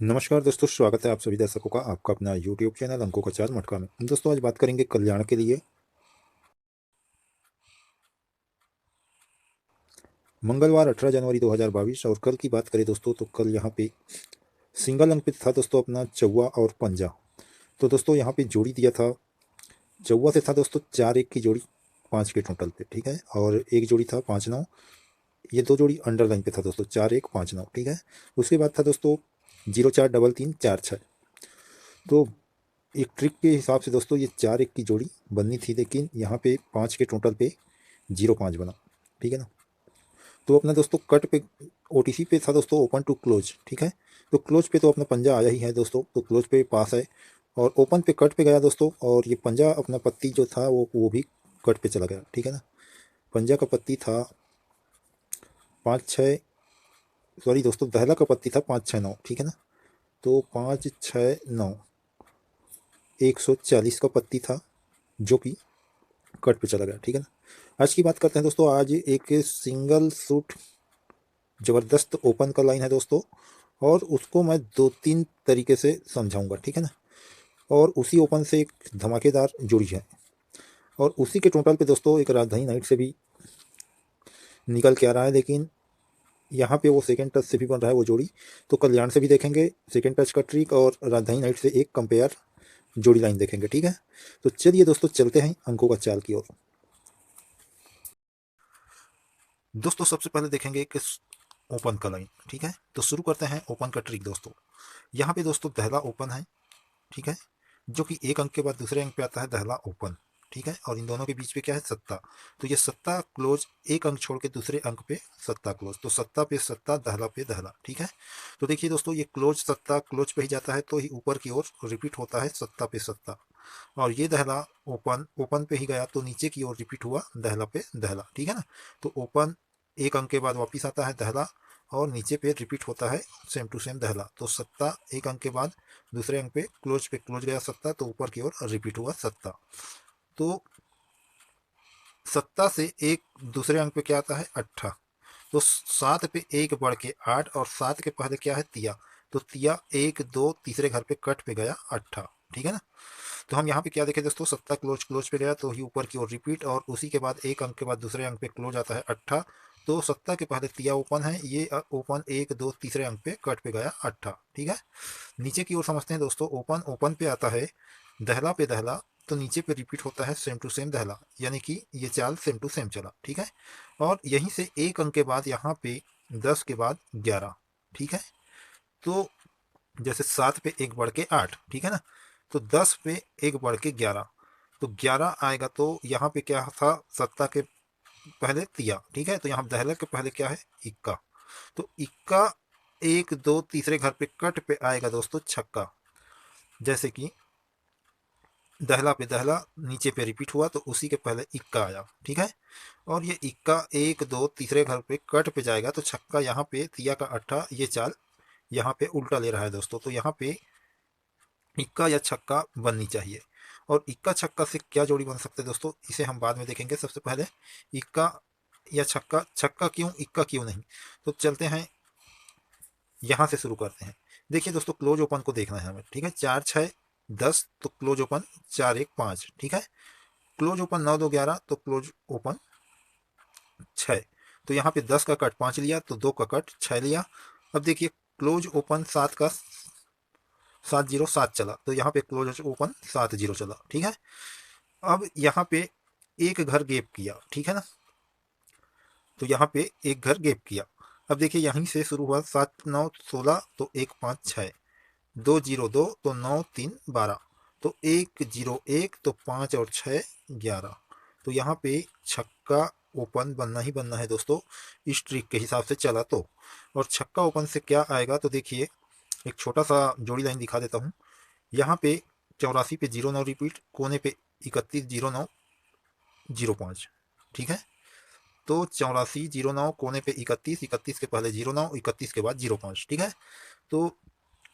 नमस्कार दोस्तों, स्वागत है आप सभी दर्शकों का आपका अपना यूट्यूब चैनल अंकों का चार मटका में। दोस्तों आज बात करेंगे कल्याण के लिए। मंगलवार 18 जनवरी 2022 और कल की बात करें दोस्तों तो कल यहाँ पे सिंगल अंक पे था दोस्तों अपना चौवा और पंजा। तो दोस्तों यहाँ पे जोड़ी दिया था, चौवा से था दोस्तों 4-1 की जोड़ी 5 के टोटल पे, ठीक है। और एक जोड़ी था 5-9, ये दो जोड़ी अंडरलाइन पे था दोस्तों 4-1 5-9, ठीक है। उसके बाद था दोस्तों 0-4-3-3 4-6। तो एक ट्रिक के हिसाब से दोस्तों ये 4-1 की जोड़ी बननी थी, लेकिन यहाँ पे 5 के टोटल पे 0-5 बना, ठीक है ना। तो अपना दोस्तों कट पे ओटीसी पे था दोस्तों ओपन टू क्लोज, ठीक है। तो क्लोज पे तो अपना पंजा आया ही है दोस्तों, तो क्लोज पे पास है। और ओपन पे कट पे गया दोस्तों, और ये पंजा अपना पत्ती जो था वो भी कट पे चला गया, ठीक है ना। पंजा का पत्ती था 5-6, सॉरी दोस्तों दहला का पत्ती था 5-6-9, ठीक है ना। तो 5-6-9 140 का पत्ती था जो कि कट पे चला गया, ठीक है ना। आज की बात करते हैं दोस्तों। आज एक सिंगल सूट ज़बरदस्त ओपन का लाइन है दोस्तों, और उसको मैं 2-3 तरीके से समझाऊंगा, ठीक है ना। और उसी ओपन से एक धमाकेदार जुड़ी है, और उसी के टोटल पे दोस्तों एक राजधानी नाइट से भी निकल के आ रहा है, लेकिन यहाँ पे वो सेकेंड टच से भी बन रहा है वो जोड़ी। तो कल्याण से भी देखेंगे सेकेंड टच का ट्रिक, और राजधानी नाइट से एक कंपेयर जोड़ी लाइन देखेंगे, ठीक है। तो चलिए दोस्तों चलते हैं अंकों का चाल की ओर। दोस्तों सबसे पहले देखेंगे कि ओपन का लाइन, ठीक है। तो शुरू करते हैं ओपन का ट्रिक दोस्तों। यहाँ पे दोस्तों दहला ओपन है, ठीक है, जो कि एक अंक के बाद दूसरे अंक पे आता है दहला ओपन, ठीक है। और इन दोनों के बीच पे क्या है, सत्ता। तो ये सत्ता क्लोज, एक अंक छोड़ के दूसरे अंक पे सत्ता क्लोज, तो सत्ता पे सत्ता, दहला पे दहला, ठीक है। तो देखिए दोस्तों ये क्लोज सत्ता क्लोज पे ही जाता है, तो ही ऊपर की ओर रिपीट होता है सत्ता पे सत्ता। और ये दहला ओपन ओपन पे ही गया, तो नीचे की ओर रिपीट हुआ दहला पे दहला, ठीक है ना। तो ओपन एक अंक के बाद वापिस आता है दहला, और नीचे पे रिपीट होता है सेम टू सेम दहला। तो सत्ता एक अंक के बाद दूसरे अंक पे क्लोज गया सत्ता, तो ऊपर की ओर रिपीट हुआ सत्ता। तो सत्ता से एक दूसरे अंक पे क्या आता है, अट्ठा। तो 7 पे एक बढ़ के 8, और 7 के पहले क्या है, तिया। तो तिया 1-2 तीसरे घर पे कट पे गया अट्ठा, ठीक है ना। तो हम यहाँ पे क्या देखें दोस्तों, सत्ता क्लोज क्लोज पे गया तो ही ऊपर की ओर रिपीट, और उसी के बाद एक अंक के बाद दूसरे अंक पे क्लोज आता है अट्ठा। तो सत्ता के पहले तिया ओपन है, ये ओपन 1-2 तीसरे अंक पे कट पे गया अट्ठा, ठीक है। नीचे की ओर समझते हैं दोस्तों, ओपन ओपन पे आता है दहला पे दहला, तो नीचे पे रिपीट होता है सेम टू सेम दहला, यानी कि ये चाल सेम टू सेम चला, ठीक है। और यहीं से एक अंक के बाद यहाँ पे 10 के बाद 11, ठीक है। तो जैसे 7 पे एक बढ़ के 8, ठीक है ना। तो 10 पे एक बढ़ के 11, तो 11 आएगा। तो यहाँ पे क्या था, सत्ता के पहले तिया, ठीक है। तो यहाँ दहला के पहले क्या है, इक्का। तो इक्का 1-2 तीसरे घर पे कट पे आएगा दोस्तों छक्का, जैसे कि दहला पे दहला नीचे पे रिपीट हुआ, तो उसी के पहले इक्का आया, ठीक है। और ये इक्का 1-2 तीसरे घर पे कट पे जाएगा, तो छक्का यहाँ पे तिया का अट्ठा, ये चाल यहाँ पे उल्टा ले रहा है दोस्तों। तो यहाँ पे इक्का या छक्का बननी चाहिए। और इक्का छक्का से क्या जोड़ी बन सकते हैं दोस्तों, इसे हम बाद में देखेंगे। सबसे पहले इक्का या छक्का, छक्का क्यों इक्का क्यों नहीं, तो चलते हैं यहाँ से शुरू करते हैं। देखिए दोस्तों क्लोज ओपन को देखना है हमें, ठीक है। 4-6-10, तो क्लोज ओपन 4-1-5, ठीक है। क्लोज ओपन 9-2-11, तो क्लोज ओपन 6। तो यहाँ पे 10 का कट 5 लिया, तो 2 का कट 6 लिया। अब देखिए क्लोज ओपन 7 का 7-0-7 चला, तो यहाँ पे क्लोज ओपन 7-0 चला, ठीक है। अब यहाँ पे एक घर गैप किया, ठीक है ना। तो यहाँ पे एक घर गैप किया। अब देखिए यहीं से शुरू हुआ 7-9-16, तो 1-5-6, 2-0-2, तो 9-3-12, तो 1-0-1, तो 5 और 6 11। तो यहाँ पे छक्का ओपन बनना ही बनना है दोस्तों, इस ट्रिक के हिसाब से चला तो। और छक्का ओपन से क्या आएगा, तो देखिए एक छोटा सा जोड़ी लाइन दिखा देता हूँ। यहाँ पे 84 पे 09 रिपीट, कोने पे 31-09-05, ठीक है। तो 84-09 कोने पे 31, के पहले 09, 31 के बाद 05, ठीक है। तो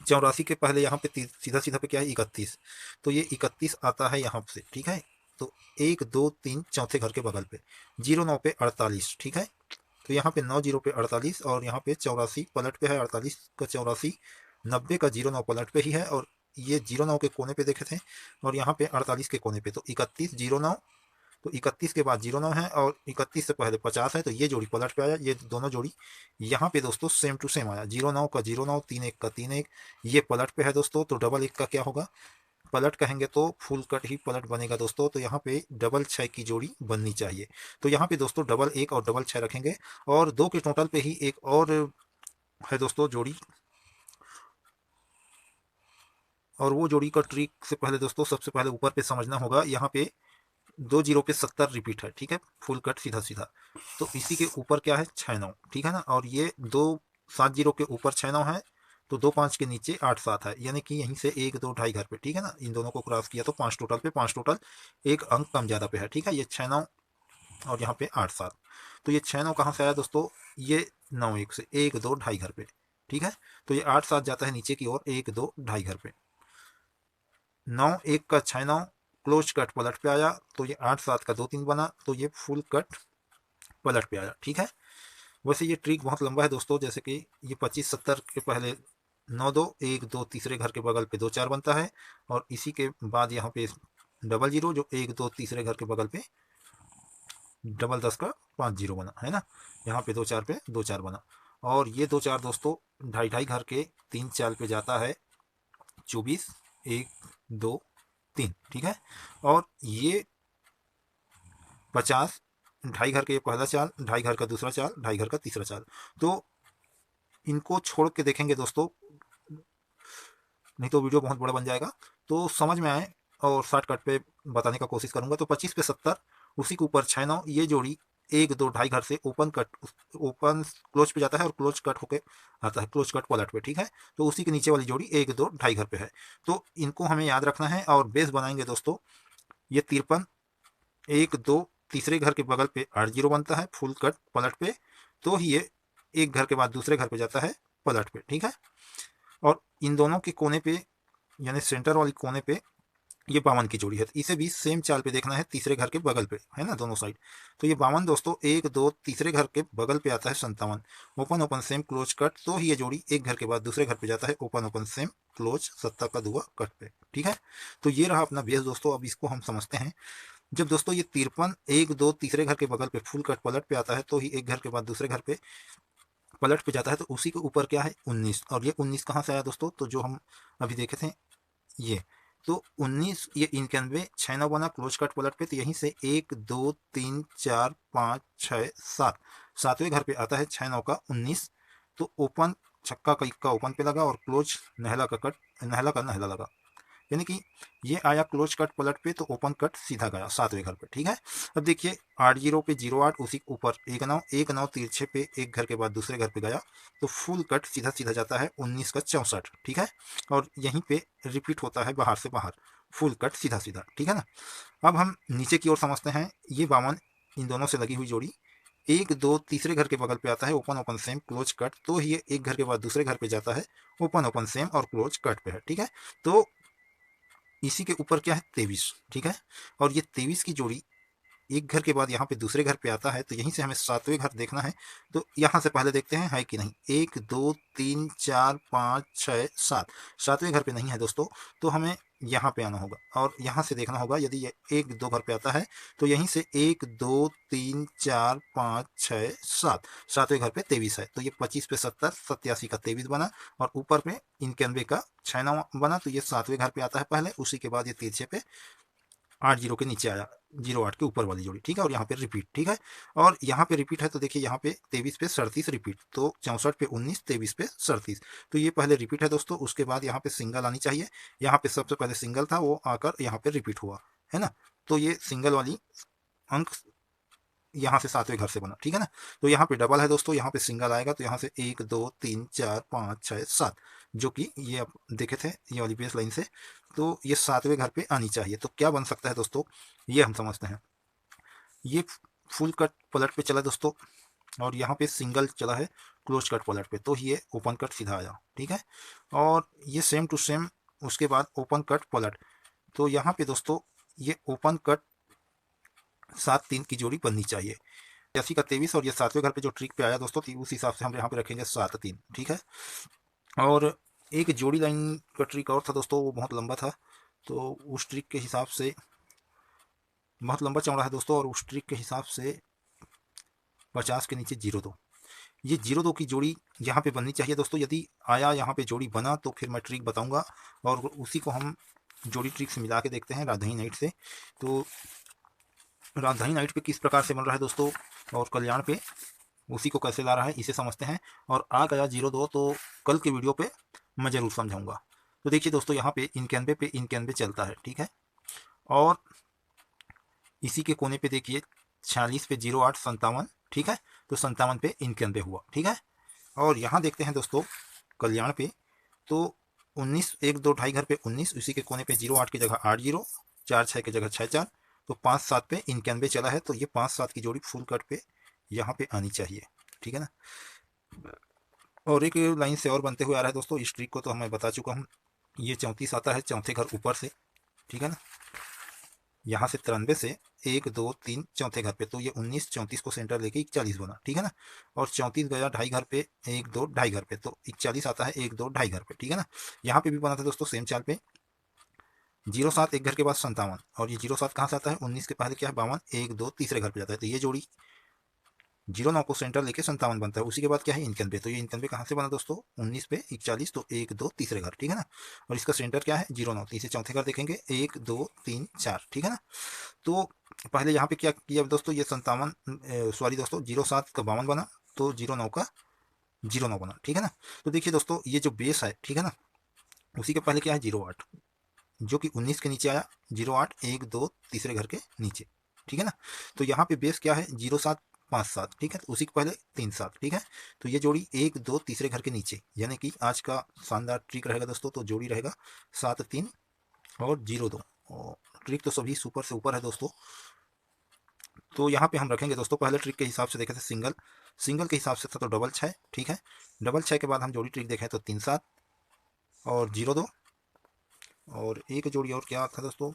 84 के पहले यहाँ पे सीधा सीधा पे क्या है, 31। तो ये 31 आता है यहाँ से, ठीक है। तो 1-2-3 चौथे घर के बगल पे 09 पे 48, ठीक है। तो यहाँ पे 90 पे 48, और यहाँ पे 84 पलट पे है 48 का 84, 90 का 09 पलट पे ही है और ये 09 के कोने पे देखे थे और यहाँ पे 48 के कोने पे, तो 31 09, तो 31 के बाद 09 है और 31 से पहले 50 है, तो ये जोड़ी पलट पे आया। ये दोनों जोड़ी यहाँ पे दोस्तों सेम टू सेम आया। 09 का 09, 31 का 31, ये पलट पे है दोस्तों। तो डबल 1 का क्या होगा, पलट कहेंगे तो फुल कट ही पलट बनेगा दोस्तों। तो यहाँ पे डबल 6 की जोड़ी बननी चाहिए। तो यहाँ पे दोस्तों डबल 1 और डबल 6 रखेंगे और 2 के टोटल पे ही एक और है दोस्तों जोड़ी, और वो जोड़ी का ट्रिक से पहले दोस्तों सबसे पहले ऊपर पे समझना होगा। यहाँ पे 2 जीरो पे 70 रिपीट है, ठीक है, फुल कट सीधा सीधा। तो इसी के ऊपर क्या है 6 9, ठीक है ना, और ये 2 7 जीरो के ऊपर 6 9 है, तो 2 5 के नीचे 8 7 है, यानी कि यहीं से 1 2 ढाई घर पे, ठीक है ना, इन दोनों को क्रॉस किया तो 5 टोटल पे, 5 टोटल एक अंक कम ज़्यादा पे है, ठीक है। ये 6 9 और यहाँ पे 8 7, तो ये 6 9 कहाँ से आया दोस्तों, ये 9 1 से 1 2 ढाई घर पे, ठीक है। तो ये 8 7 जाता है नीचे की ओर 1 2 ढाई घर पे। 9 1 का 6 9 क्लोज कट पलट पे आया, तो ये 8 7 का 2 3 बना, तो ये फुल कट पलट पे आया, ठीक है। वैसे ये ट्रिक बहुत लंबा है दोस्तों, जैसे कि ये 25 70 के पहले 9 2 1 2 तीसरे घर के बगल पे 2 4 बनता है, और इसी के बाद यहाँ पे डबल जीरो जो 1 2 तीसरे घर के बगल पे डबल 10 का 5 जीरो बना है ना, यहाँ पे 2 4 पे 2 4 बना, और ये 2 4 दोस्तों ढाई ढाई घर के 3 चाल पे जाता है 24 1 2 3, ठीक है। और ये 50 ढाई घर का ये पहला चाल, ढाई घर का दूसरा चाल, ढाई घर का तीसरा चाल। तो इनको छोड़ के देखेंगे दोस्तों, नहीं तो वीडियो बहुत बड़ा बन जाएगा, तो समझ में आए और शॉर्टकट पे बताने का कोशिश करूंगा। तो 25 पे 70, उसी के ऊपर 6 9, ये जोड़ी 1 2 ढाई घर से ओपन कट, ओपन क्लोज पे जाता है और क्लोज कट होके आता है, क्लोज कट पलट पे, ठीक है। तो उसी के नीचे वाली जोड़ी 1 2 ढाई घर पे है, तो इनको हमें याद रखना है और बेस बनाएंगे दोस्तों। ये 53 1 2 तीसरे घर के बगल पे 8 जीरो बनता है फुल कट पलट पे, तो ही ये एक घर के बाद दूसरे घर पे जाता है पलट पे, ठीक है। और इन दोनों के कोने पे, यानी सेंटर वाली कोने पे ये 52 की जोड़ी है, तो इसे भी सेम चाल पे देखना है तीसरे घर के बगल पे, है ना, दोनों साइड। तो ये 52 दोस्तों 1 2 तीसरे घर के बगल पे आता है 57, open open same close cut, तो ही ये जोड़ी एक घर के बाद दूसरे घर पे जाता है ओपन ओपन सेम क्लोज 70 का दुआ कट पे, ठीक है। तो ये रहा अपना बेस दोस्तों। अब इसको हम समझते हैं। जब दोस्तों ये 53 1 2 तीसरे घर के बगल पे फुल कट पलट पे आता है, तो ही एक घर के बाद दूसरे घर पे पलट पे जाता है, तो उसी के ऊपर क्या है 19, और ये 19 कहाँ से आया दोस्तों, तो जो हम अभी देखे थे ये, तो 19 ये 91 6 9 बना क्लोज कट पलट पे, तो यहीं से 1 2 3 4 5 6 7, सातवें घर पे आता है 6 9 का 19, तो ओपन छक्का का इक्का ओपन पे लगा और क्लोज नहला का कट, नहला का नहला लगा, यानी कि ये आया क्लोज कट पलट पे, तो ओपन कट सीधा गया सातवें घर पे, ठीक है। अब देखिए 8 जीरो पे 08, उसी के ऊपर 1 9 तिरछे पे एक घर के बाद दूसरे घर पे गया, तो फुल कट सीधा सीधा जाता है 19 का 64, ठीक है। और यहीं पे रिपीट होता है बाहर से बाहर फुल कट सीधा सीधा, ठीक है ना। अब हम नीचे की ओर समझते हैं। ये 52 इन दोनों से लगी हुई जोड़ी 1 2 तीसरे घर के बगल पे आता है open open same close cut, तो ये एक घर के बाद दूसरे घर पे जाता है ओपन ओपन सेम और क्लोज कट पे है, ठीक है। तो इसी के ऊपर क्या है 23, ठीक है। और ये 23 की जोड़ी एक घर के बाद यहाँ पे दूसरे घर पे आता है, तो यहीं से हमें सातवें घर देखना है। तो यहाँ से पहले देखते हैं है कि नहीं, 1 2 3 4 5 6 7, सातवें घर पे नहीं है दोस्तों, तो हमें यहाँ पे आना होगा और यहाँ से देखना होगा। यदि ये 1 2 घर पे आता है, तो यहीं से 1 2 3 4 5 6 7, सातवें घर पे 23 है, तो ये 25 पे 70 87 का 23 बना, और ऊपर पे 91 का 6 9 बना, तो ये सातवें घर पे आता है पहले, उसी के बाद ये तिरछे पे 8 जीरो के नीचे आया, 08 के ऊपर वाली जोड़ी, ठीक है। और यहाँ पे रिपीट, ठीक है। और यहाँ पे रिपीट है, तो देखिए यहाँ पे 23 पे 37 रिपीट, तो 64 पे 19, 23 पे 37, तो ये पहले रिपीट है दोस्तों। उसके बाद यहाँ पे सिंगल आनी चाहिए, यहाँ पे सबसे पहले सिंगल था, वो आकर यहाँ पे रिपीट हुआ, है ना। तो ये सिंगल वाली अंक यहाँ से सातवें घर से बना, ठीक है ना। तो यहाँ पे डबल है दोस्तों, यहाँ पे सिंगल आएगा, तो यहाँ से 1 2 3 4 5 6 7, जो कि ये आप देखे थे ये वाली बेस लाइन से, तो ये सातवें घर पे आनी चाहिए। तो क्या बन सकता है दोस्तों, ये हम समझते हैं। ये फुल कट पलट पे चला दोस्तों, और यहाँ पे सिंगल चला है क्लोज कट पलट पे, तो ये ओपन कट सीधा आया, ठीक है। और ये सेम टू सेम उसके बाद ओपन कट पलट, तो यहाँ पे दोस्तों ये ओपन कट 7 3 की जोड़ी बननी चाहिए, 80 का 23, और ये सातवें घर पे जो ट्रिक पे आया दोस्तों, उस हिसाब से हम यहाँ पे रखेंगे 7 3, ठीक है। और एक जोड़ी लाइन का ट्रिक और था दोस्तों, वो बहुत लंबा था, तो उस ट्रिक के हिसाब से बहुत लंबा चौड़ा है दोस्तों, और उस ट्रिक के हिसाब से 50 के नीचे 0 2, ये 0 2 की जोड़ी यहाँ पे बननी चाहिए दोस्तों। यदि आया यहाँ पे जोड़ी बना तो फिर मैं ट्रिक बताऊंगा, और उसी को हम जोड़ी ट्रिक से मिला के देखते हैं राजधानी नाइट से। तो राजधानी नाइट पे किस प्रकार से बन रहा है दोस्तों, और कल्याण पे उसी को कैसे ला रहा है इसे समझते हैं। और आ गया 0 2 तो कल के वीडियो पे मैं ज़रूर समझाऊंगा। तो देखिए दोस्तों, यहाँ पे 91 पे 91 चलता है, ठीक है। और इसी के कोने पे देखिए 46 पे 08 57, ठीक है। तो 57 पे 91 हुआ, ठीक है। और यहाँ देखते हैं दोस्तों कल्याण पे, तो 19 1 2 ढाई घर पे 19, उसी के कोने पे 08 की जगह 8 0, 4 6 की जगह 6 4, तो 5 7 पे 91 चला है। तो ये 5 7 की जोड़ी फुल कट पे यहाँ पे आनी चाहिए, ठीक है ना। और एक लाइन से और बनते हुए आ रहा है दोस्तों, इस ट्रिक को तो मैं बता चुका हूँ। ये 34 आता है चौथे घर ऊपर से, ठीक है ना। यहाँ से 93 से 1 2 3 चौथे घर पे, तो ये 19 34 को सेंटर लेके 41 बना, ठीक है ना। और 34 गया ढाई घर पे 1 2 ढाई घर पे, तो 41 आता है 1 2 ढाई घर पे, ठीक है ना। यहाँ पे भी बना था दोस्तों सेम चाल पे 07 एक घर के बाद 57, और ये 07 कहाँ से आता है 19 के पहले क्या है 52, 1 2 तीसरे घर पे जाता है, तो ये जोड़ी 09 को सेंटर लेके 57 बनता है। उसी के बाद क्या है 91, तो ये 91 कहाँ से बना दोस्तों 19 पे 41, तो 1 2 तीसरे घर, ठीक है ना। और इसका सेंटर क्या है 09, तो इसे चौथे घर देखेंगे 1 2 3 4, ठीक है ना। तो पहले यहाँ पे क्या किया दोस्तों, ये 57 सॉरी दोस्तों 07 का 52 बना, तो 09 का 09 बना, ठीक है ना। तो देखिए दोस्तों ये जो बेस है, ठीक है ना, उसी के पहले क्या है 08, जो कि 19 के नीचे आया 08 1 2 तीसरे घर के नीचे, ठीक है ना। तो यहाँ पे बेस क्या है 07 5 7, ठीक है। तो उसी के पहले 3 7, ठीक है। तो ये जोड़ी 1 2 तीसरे घर के नीचे, यानी कि आज का शानदार ट्रिक रहेगा दोस्तों। तो जोड़ी रहेगा 7 3 और 0 2, और ट्रिक तो सभी सुपर से ऊपर है दोस्तों। तो यहाँ पे हम रखेंगे दोस्तों, पहले ट्रिक के हिसाब से देखे थे सिंगल, सिंगल के हिसाब से था तो डबल 6, ठीक है। डबल 6 के बाद हम जोड़ी ट्रिक देखें तो 3 7 और 0 2, और एक जोड़ी और क्या था दोस्तों,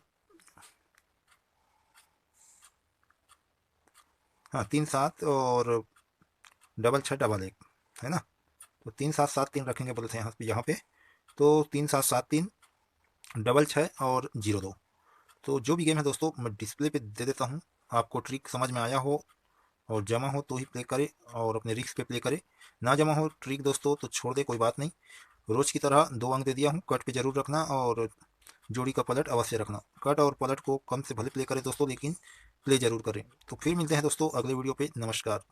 हाँ 3 7 और डबल 6 डबल 1, है ना। तो 3 7 7 3 रखेंगे बोले थे यहाँ पे, तो 3 7 7 3 डबल 6 और 0 2। तो जो भी गेम है दोस्तों मैं डिस्प्ले पे दे देता हूँ, आपको ट्रिक समझ में आया हो और जमा हो तो ही प्ले करे, और अपने रिस्क पे प्ले करे। ना जमा हो ट्रिक दोस्तों तो छोड़ दे, कोई बात नहीं। रोज की तरह 2 अंक दे दिया हूँ, कट पे जरूर रखना, और जोड़ी का पलट अवश्य रखना। कट और पलट को कम से भले प्ले करें दोस्तों, लेकिन प्ले जरूर करें। तो फिर मिलते हैं दोस्तों अगले वीडियो पे, नमस्कार।